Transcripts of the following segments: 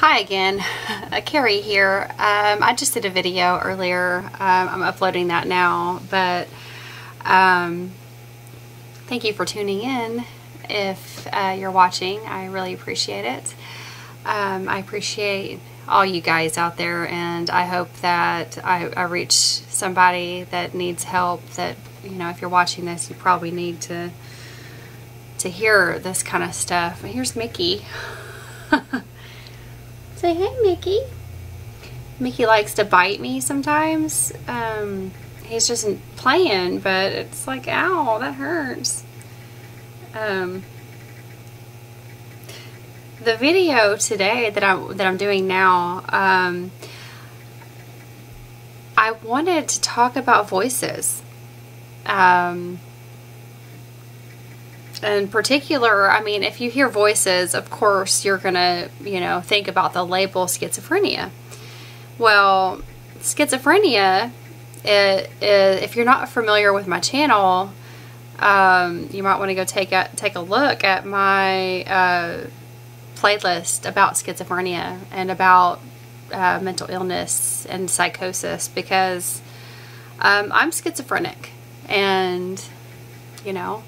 Hi again, Kerry here. I just did a video earlier. I'm uploading that now, but thank you for tuning in. If you're watching, I really appreciate it. I appreciate all you guys out there, and I hope that I reach somebody that needs help. That, you know, if you're watching this, you probably need to hear this kind of stuff. Here's Mickey. Say hey, Mickey. Mickey likes to bite me sometimes. He's just playing, but it's like, ow, that hurts. The video today that I'm doing now, I wanted to talk about voices. In particular, I mean, if you hear voices, of course, you're gonna, you know, think about the label schizophrenia. Well, schizophrenia, if you're not familiar with my channel, you might want to go take a look at my playlist about schizophrenia and about mental illness and psychosis, because I'm schizophrenic, and, you know,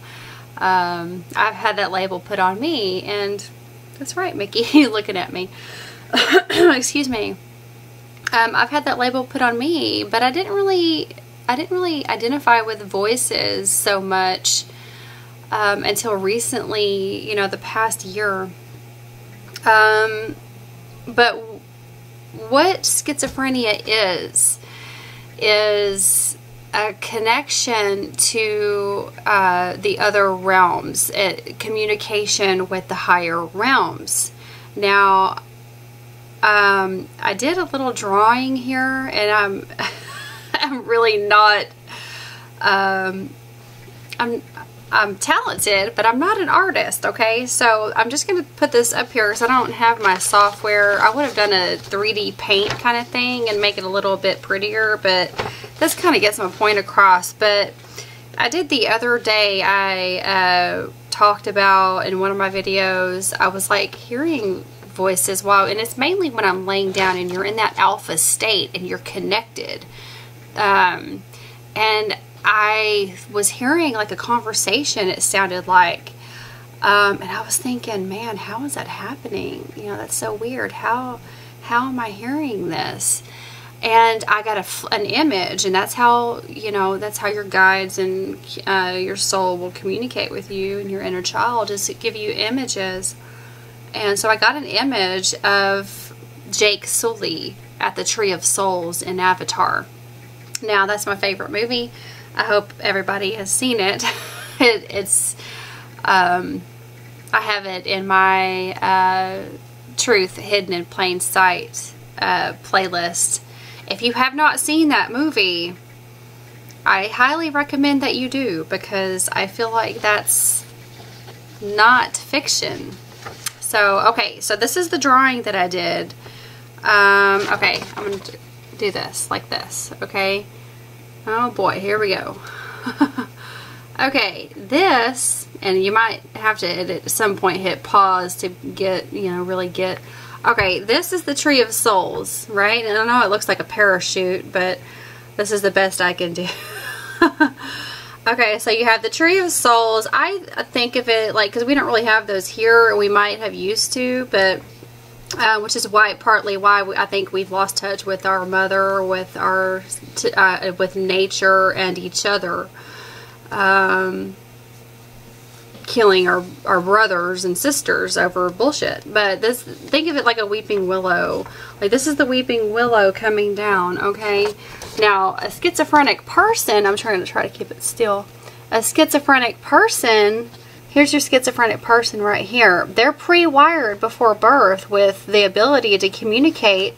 I've had that label put on me, and that's right, Mickey, looking at me. Excuse me. I've had that label put on me, but I didn't really identify with voices so much until recently, you know, the past year. But what schizophrenia is a connection to the other realms, communication with the higher realms. Now, I did a little drawing here, and I'm really not, I'm talented, but I'm not an artist, okay? So I'm just going to put this up here because I don't have my software. I would have done a 3D paint kind of thing and make it a little bit prettier, but this kind of gets my point across. But I did the other day, I talked about in one of my videos, I was like hearing voices while, and it's mainly when I'm laying down and you're in that alpha state and you're connected. And I was hearing like a conversation, it sounded like, and I was thinking, man, how is that happening? You know, that's so weird. How am I hearing this? And I got an image, and that's how, you know, that's how your guides and your soul will communicate with you and your inner child, is to give you images. And so I got an image of Jake Sully at the Tree of Souls in Avatar. Now, that's my favorite movie. I hope everybody has seen it. I have it in my Truth Hidden in Plain Sight playlist. If you have not seen that movie, I highly recommend that you do, because I feel like that's not fiction. So, okay, so this is the drawing that I did. Okay, I'm going to do this, like this, okay? Oh boy, here we go. Okay, this, and you might have to at some point hit pause to get, you know, really get. Okay, this is the Tree of Souls, right? And I know it looks like a parachute, but this is the best I can do. Okay, so you have the Tree of Souls. I think of it like, because we don't really have those here, we might have used to, but which is partly why I think we've lost touch with our mother, with our with nature and each other, killing our brothers and sisters over bullshit. But this, think of it like a weeping willow. Like, this is the weeping willow coming down. Okay, now a schizophrenic person, I'm trying to keep it still. A schizophrenic person, here's your schizophrenic person right here. They're pre-wired before birth with the ability to communicate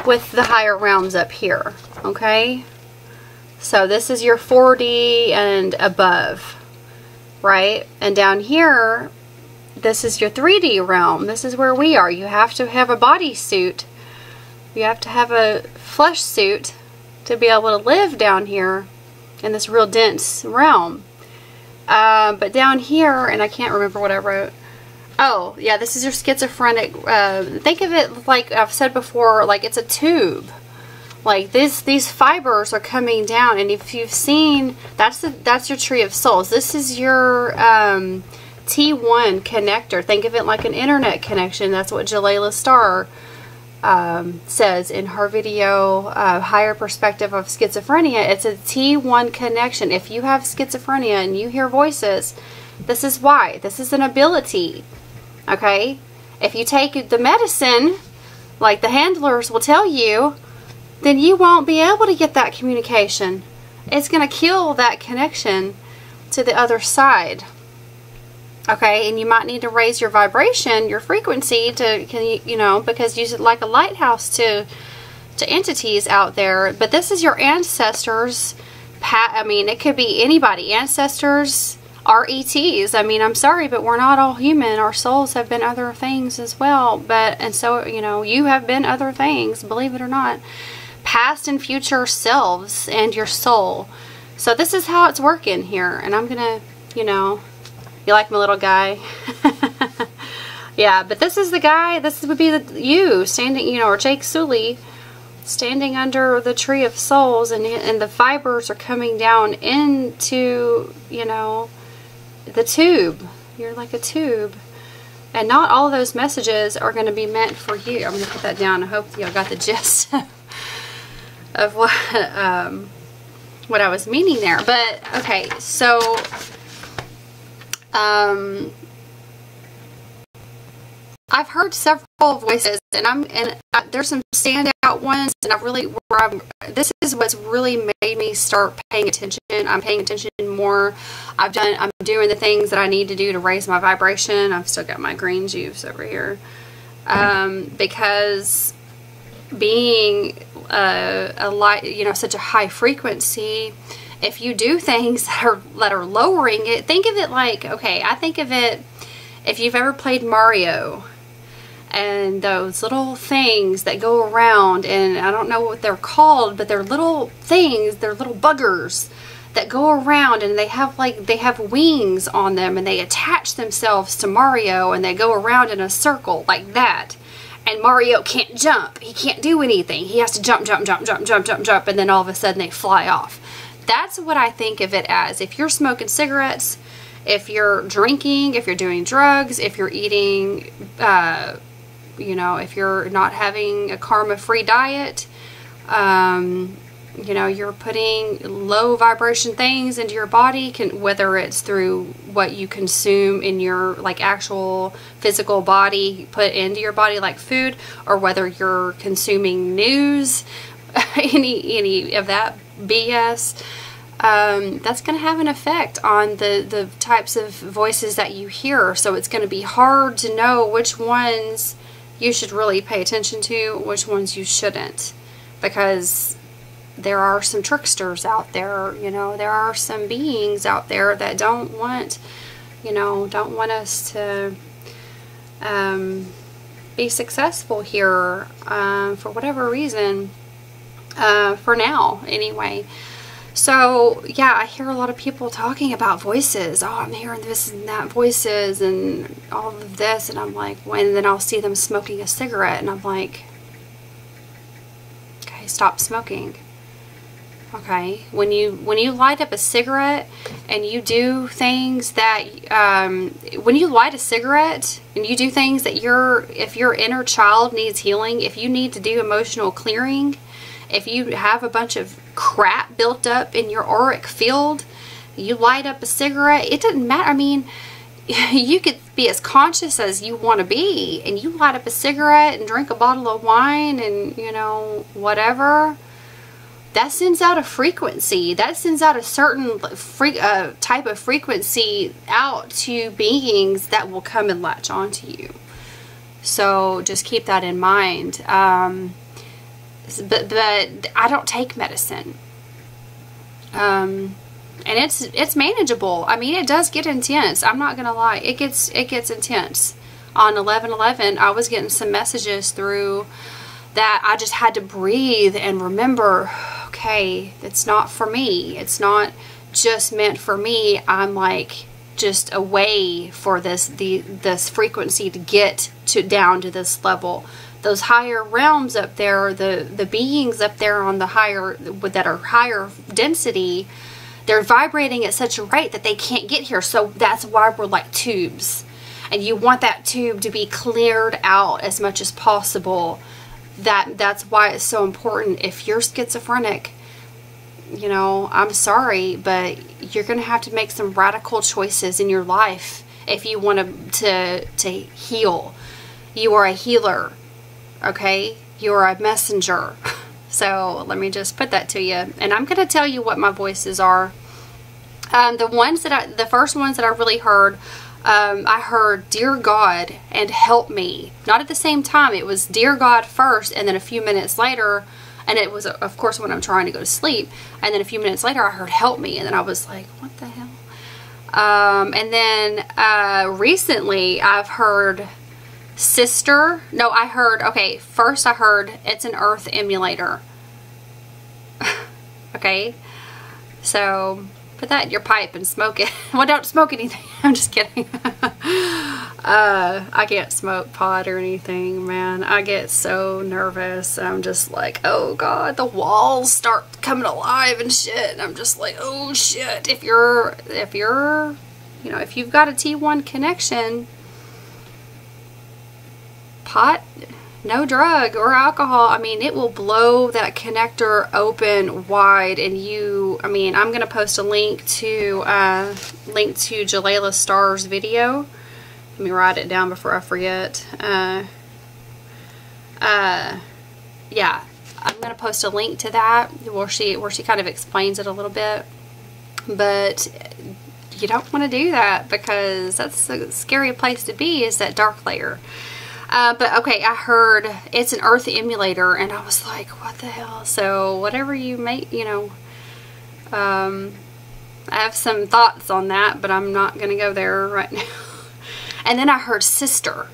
with the higher realms up here. Okay, so this is your 4D and above, right? And down here, this is your 3D realm. This is where we are. You have to have a body suit. You have to have a flesh suit to be able to live down here in this real dense realm. But down here, and I can't remember what I wrote, Oh, yeah, this is your schizophrenic. Think of it like I've said before, like it's a tube. Like these fibers are coming down, and if you've seen, that's your tree of souls. This is your T1 connector. Think of it like an internet connection. That's what Jalailah Starr says in her video, Higher Perspective of Schizophrenia. It's a T1 connection. If you have schizophrenia and you hear voices, this is why. This is an ability. Okay? If you take the medicine, like the handlers will tell you, then you won't be able to get that communication. It's going to kill that connection to the other side. Okay, and you might need to raise your vibration, your frequency to, because use it like a lighthouse to entities out there. But this is your ancestors. I mean, it could be anybody. Ancestors are ETs. I mean, I'm sorry, but we're not all human. Our souls have been other things as well. And so, you have been other things, believe it or not. Past and future selves and your soul. So this is how it's working here. And I'm going to, you like my little guy? Yeah, but this is the guy. This would be you standing, or Jake Sully standing under the tree of souls, and the fibers are coming down into, the tube. You're like a tube. And not all of those messages are going to be meant for you. I'm going to put that down. I hope y'all got the gist of what I was meaning there. But okay, so I've heard several voices, and there's some standout ones, and this is what's really made me start paying attention. I'm paying attention more. I'm doing the things that I need to do to raise my vibration. I've still got my green juice over here, because being a light, such a high frequency, if you do things that are lowering it, think of it like, okay, I think of it, if you've ever played Mario, and those little things that go around, and I don't know what they're called, but they're little things, they're little buggers that go around, and they have wings on them, and they attach themselves to Mario, and they go around in a circle like that. And Mario can't jump. He can't do anything. He has to jump, jump, jump, jump, jump, jump, jump, and then all of a sudden they fly off. That's what I think of it as. If you're smoking cigarettes, if you're drinking, if you're doing drugs, if you're eating, if you're not having a karma-free diet, you're putting low vibration things into your body, whether it's through what you consume in your actual physical body, put into your body like food, or whether you're consuming news, any of that BS, that's going to have an effect on the types of voices that you hear. So it's going to be hard to know which ones you should really pay attention to, which ones you shouldn't, because there are some tricksters out there. There are some beings out there that don't want us to be successful here, for whatever reason, for now anyway. So yeah, I hear a lot of people talking about voices. Oh, I'm hearing this and that voices and all of this, and I'm like, and then I'll see them smoking a cigarette, and I'm like, okay, stop smoking. Okay, when you light up a cigarette and you do things that, when you light a cigarette and you do things that if your inner child needs healing, if you need to do emotional clearing, if you have a bunch of crap built up in your auric field, you light up a cigarette, it doesn't matter. I mean, you could be as conscious as you want to be, and you light up a cigarette and drink a bottle of wine and, whatever. That sends out a frequency. That sends out a certain type of frequency out to beings that will come and latch onto you. So just keep that in mind. But I don't take medicine. And it's manageable. I mean, it does get intense. I'm not gonna lie. It gets intense. On 11/11, I was getting some messages through that I just had to breathe and remember, okay, it's not for me. It's not just meant for me. I'm like just a way for this frequency to get down to this level. Those higher realms up there, the beings up there on the higher, that are higher density, they're vibrating at such a rate that they can't get here. So that's why we're like tubes. And you want that tube to be cleared out as much as possible. That's why it's so important. If you're schizophrenic, you know, I'm sorry, but you're going to have to make some radical choices in your life if you want to heal. You are a healer, okay? You are a messenger. So let me just put that to you. And I'm going to tell you what my voices are. The first ones that I really heard, I heard "Dear God" and "Help Me." Not at the same time. It was "Dear God" first, and then a few minutes later, and it was, of course, when I'm trying to go to sleep. And then a few minutes later, I heard "Help Me," and then I was like, what the hell? And then recently, I've heard "Sister." No, I heard, okay, first I heard "It's an Earth Emulator." Okay, so put that in your pipe and smoke it. Well, don't smoke anything. I'm just kidding. I can't smoke pot or anything, man. I get so nervous. I'm just like, oh God, the walls start coming alive and shit. And I'm just like, oh shit. If you're, you know, if you've got a T1 connection, pot, no drug or alcohol, I mean, it will blow that connector open wide. And I mean, I'm going to post a link to Jalela Star's video. Let me write it down before I forget. Yeah, I'm going to post a link to that where she kind of explains it a little bit. But you don't want to do that, because that's a scary place to be, is that dark layer. But okay, I heard "It's an Earth Emulator," and I was like, what the hell? So whatever you make, you know, I have some thoughts on that, but I'm not going to go there right now. And then I heard "Sister"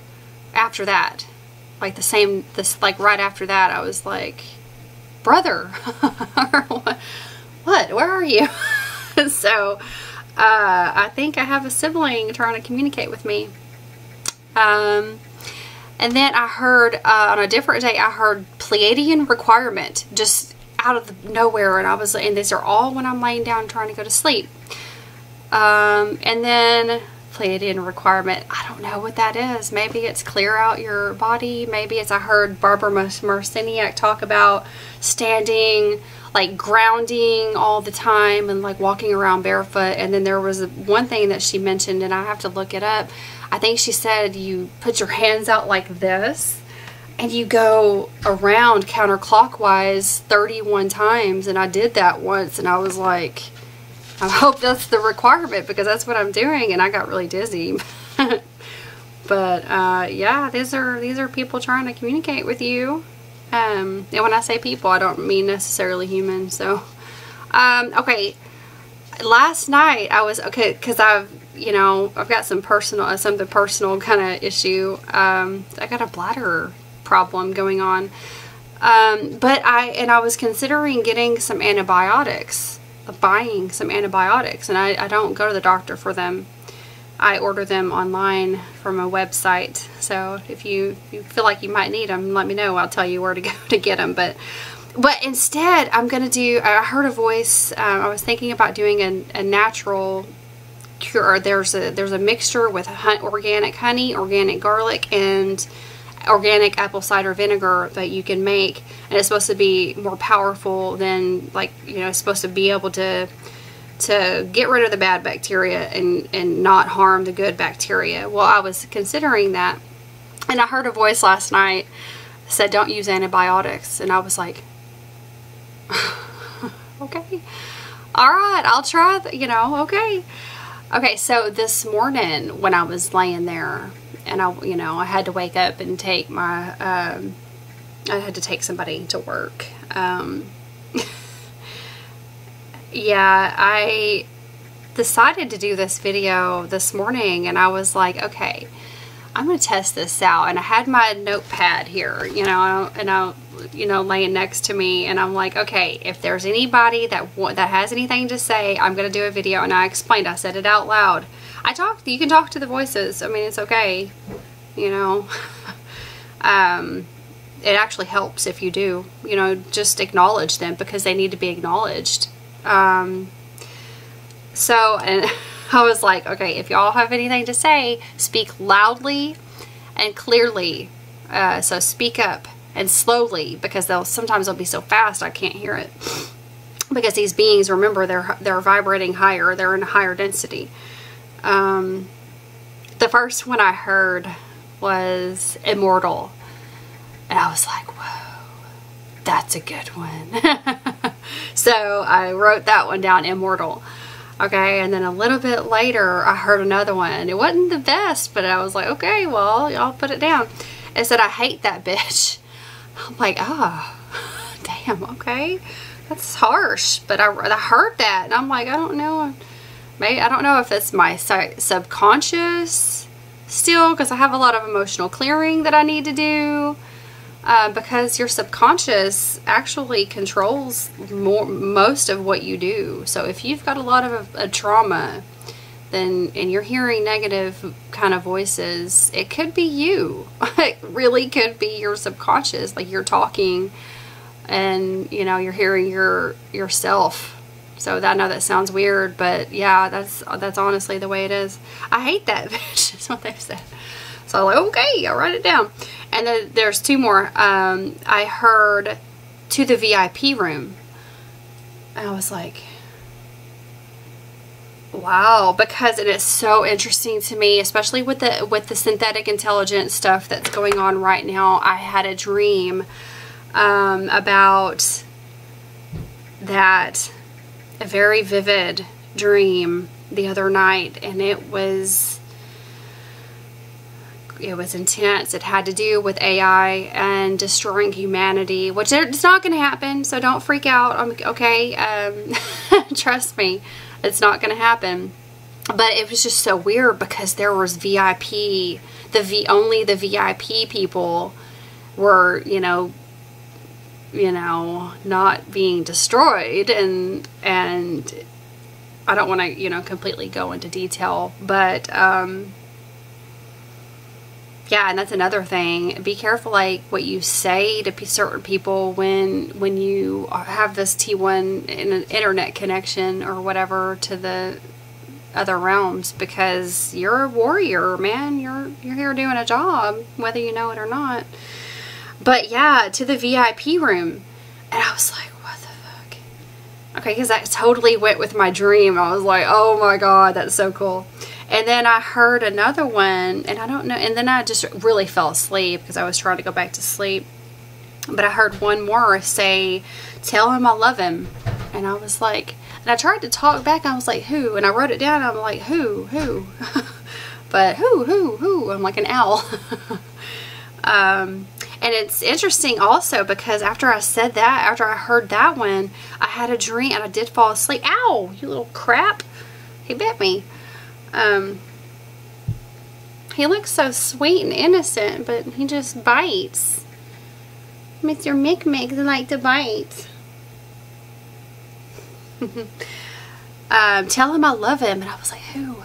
after that. Like like right after that, I was like, brother, what? Where are you? So, I think I have a sibling trying to communicate with me. And then I heard, on a different day, I heard "Pleiadian Requirement," just out of nowhere. And I was, and these are all when I'm laying down trying to go to sleep. And then Pleiadian Requirement, I don't know what that is. Maybe it's clear out your body. Maybe it's, I heard Barbara Marciniak talk about standing, like grounding all the time and like walking around barefoot. And then there was one thing that she mentioned, and I have to look it up. I think she said you put your hands out like this and you go around counterclockwise 31 times. And I did that once, and I was like, I hope that's the requirement, because that's what I'm doing, and I got really dizzy. But yeah, these are people trying to communicate with you. And when I say people, I don't mean necessarily human. So okay, last night I was, okay, because I've got some something personal kind of issue. I got a bladder problem going on. But I was considering getting some antibiotics, buying some antibiotics, and I don't go to the doctor for them. I order them online from a website. So if you feel like you might need them, let me know. I'll tell you where to go to get them. But instead, I'm going to do, I heard a voice, I was thinking about doing a natural cure. There's a mixture with organic honey, organic garlic, and organic apple cider vinegar that you can make, and it's supposed to be more powerful than, like, it's supposed to be able to get rid of the bad bacteria and not harm the good bacteria. Well, I was considering that, and I heard a voice last night that said don't use antibiotics, and I was like, okay, all right, I'll try okay. So this morning when I was laying there, and I had to wake up and take my, I had to take somebody to work. Yeah, I decided to do this video this morning, and I was like, okay, I'm going to test this out. And I had my notepad here, you know, and I, you know, laying next to me, and I'm like, okay, if there's anybody that has anything to say, I'm going to do a video. And I explained, I said it out loud. You can talk to the voices. I mean, it's okay, you know. It actually helps if you do, you know, just acknowledge them because they need to be acknowledged. So, and I was like, okay, if y'all have anything to say, speak loudly and clearly. So speak up and slowly, because sometimes they'll be so fast I can't hear it. Because these beings, remember, they're vibrating higher. They're in a higher density. The first one I heard was Immortal. And I was like, whoa, that's a good one. So I wrote that one down, Immortal. Okay, and then a little bit later, I heard another one. It wasn't the best, but I was like, okay, well, y'all put it down. It said, I hate that bitch. I'm like, oh, damn, okay. That's harsh, but I heard that, and I'm like, I don't know. Maybe, I don't know if it's my subconscious still, because I have a lot of emotional clearing that I need to do. Because your subconscious actually controls most of what you do. So if you've got a lot of a trauma, and you're hearing negative kind of voices, it could be you. It really could be your subconscious. Like you're talking, and you know you're hearing yourself. So I know that sounds weird, but yeah, that's honestly the way it is. I hate that bitch. That's what they said. So I'm like, okay, I'll write it down. And then there's two more. I heard to the VIP room. And I was like, wow, because it is so interesting to me, especially with the synthetic intelligence stuff that's going on right now. I had a dream about that, a very vivid dream the other night, and it was intense. It had to do with AI and destroying humanity, which it's not going to happen, so don't freak out. Okay, trust me, it's not going to happen. But it was just so weird because there was VIP, only the VIP people were, you know, not being destroyed, and I don't want to, you know, completely go into detail, but yeah, and that's another thing. Be careful, like, what you say to certain people when you have this T1 in an internet connection or whatever to the other realms, because you're a warrior, man. You're here doing a job, whether you know it or not. But yeah, to the VIP room, and I was like, what the fuck? Okay, because that totally went with my dream. I was like, oh my god, that's so cool. And then I heard another one, and I don't know, and then I just really fell asleep because I was trying to go back to sleep. But I heard one more say, tell him I love him. And I was like, and I tried to talk back, and I was like, who? And I wrote it down, and I'm like, who? But who? I'm like an owl. And it's interesting also because after I said that, after I heard that one, I had a dream, and I did fall asleep. Ow, you little crap. He bit me. He looks so sweet and innocent, but he just bites. Mr. Mick like to bite. Tell him I love him, and I was like, who?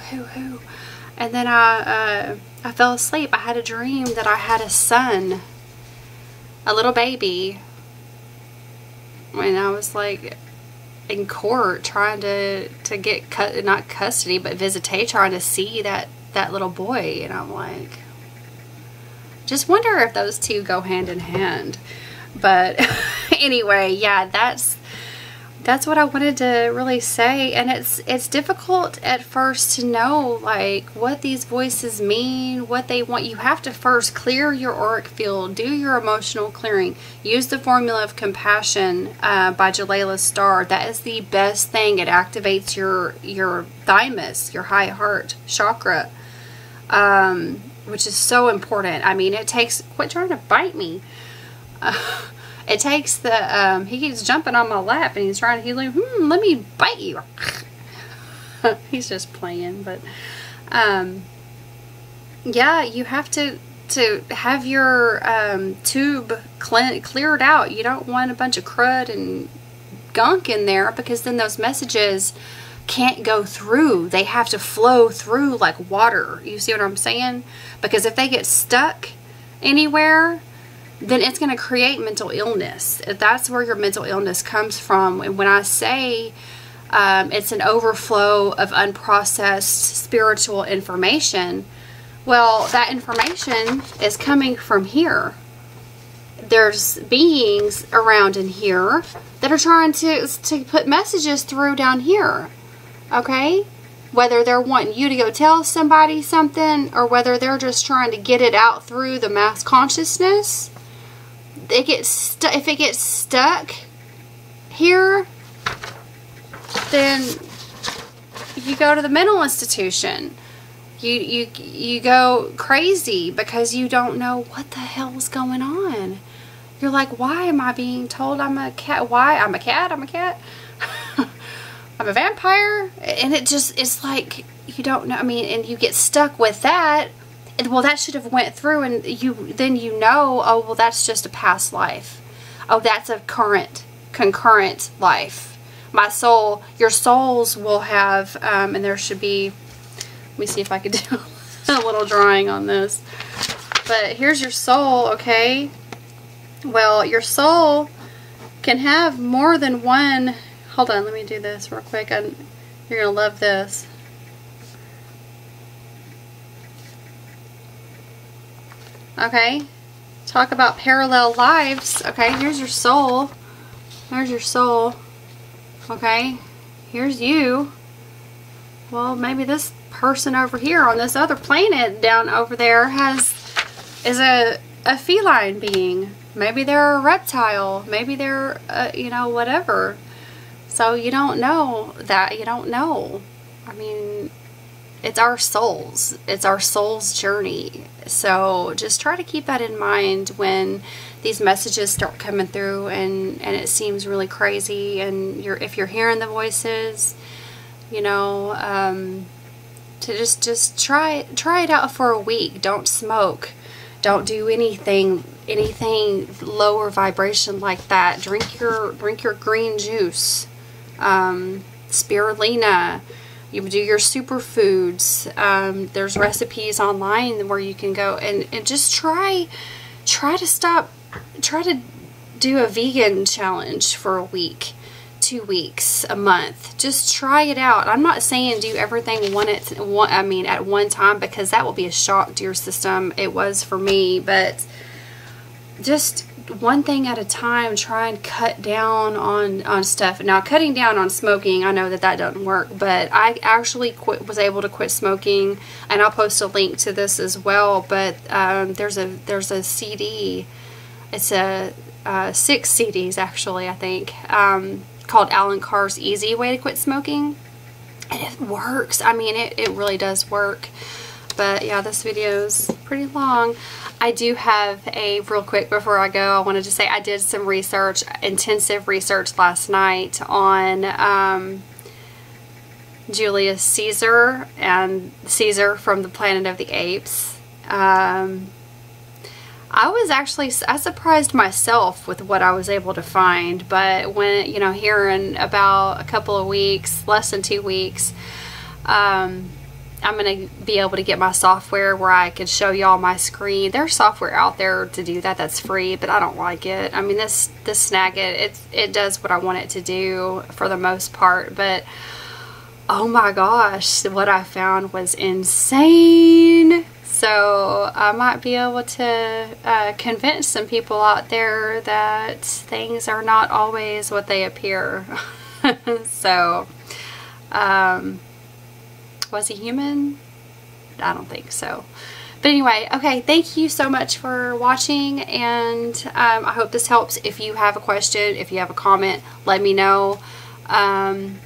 And then I fell asleep. I had a dream that I had a son, a little baby, and I was like in court trying to get not custody but visitation, trying to see that little boy. And I'm like, just wonder if those two go hand in hand. But anyway, yeah, that's what I wanted to really say. And it's difficult at first to know like what these voices mean, what they want. You have to first clear your auric field, do your emotional clearing, use the formula of compassion by Jalailah Star. That is the best thing. It activates your thymus, your high heart chakra, which is so important. I mean, it takes, quit trying to bite me. It takes the, he keeps jumping on my lap, and he's like, let me bite you. He's just playing, but, yeah, you have to have your tube cleared out. You don't want a bunch of crud and gunk in there, because then those messages can't go through. They have to flow through like water. You see what I'm saying? Because if they get stuck anywhere, then it's going to create mental illness. That's where your mental illness comes from. And when I say it's an overflow of unprocessed spiritual information, well, that information is coming from here. There's beings around in here that are trying to put messages through down here. Okay? Whether they're wanting you to go tell somebody something, or whether they're just trying to get it out through the mass consciousness, if it gets stuck here, then you go to the mental institution. You go crazy because you don't know what the hell is going on. You're like, why am I being told I'm a cat? Why? I'm a cat? I'm a cat? I'm a vampire? And it's like, you don't know. I mean, and you get stuck with that. And, well, that should have went through, and then you know, oh, well, that's just a past life. Oh, that's a concurrent life. My soul, your souls will have, and there should be, let me see if I could do a little drawing on this. But here's your soul, okay? Well, your soul can have more than one. Hold on, let me do this real quick. You're going to love this. Okay, talk about parallel lives. Okay, here's your soul. There's your soul. Okay, here's you. Well, maybe this person over here on this other planet down over there is a feline being. Maybe they're a reptile. Maybe they're, you know, whatever. So you don't know that. You don't know. I mean, it's our souls. It's our soul's journey. So just try to keep that in mind when these messages start coming through and it seems really crazy. And if you're hearing the voices, you know, to just try it out for a week. Don't smoke. Don't do anything lower vibration like that. Drink your green juice, spirulina. You do your superfoods. There's recipes online where you can go and just try to do a vegan challenge for a week, 2 weeks, a month. Just try it out. I'm not saying do everything at one time, because that will be a shock to your system. It was for me, but just one thing at a time. Try and cut down on stuff. Now, cutting down on smoking, I know that doesn't work, but I actually was able to quit smoking, and I'll post a link to this as well. But there's a CD. It's 6 CDs actually, I think, called Alan Carr's Easy Way to Quit Smoking, and it works. I mean, it really does work. But yeah, this video is pretty long. I do have real quick before I go, I wanted to say I did some research, intensive research last night on Julius Caesar and Caesar from the Planet of the Apes. I surprised myself with what I was able to find, but when, you know, here in about a couple of weeks, less than 2 weeks, I'm going to be able to get my software where I could show y'all my screen. There's software out there to do that that's free, but I don't like it. I mean, this Snagit, it does what I want it to do for the most part, but oh my gosh, what I found was insane. So I might be able to convince some people out there that things are not always what they appear. So, was he human? I don't think so. But anyway, okay, thank you so much for watching, and I hope this helps. If you have a question, if you have a comment, let me know. And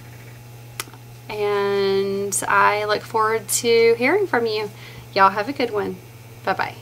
I look forward to hearing from you. Y'all have a good one. Bye-bye.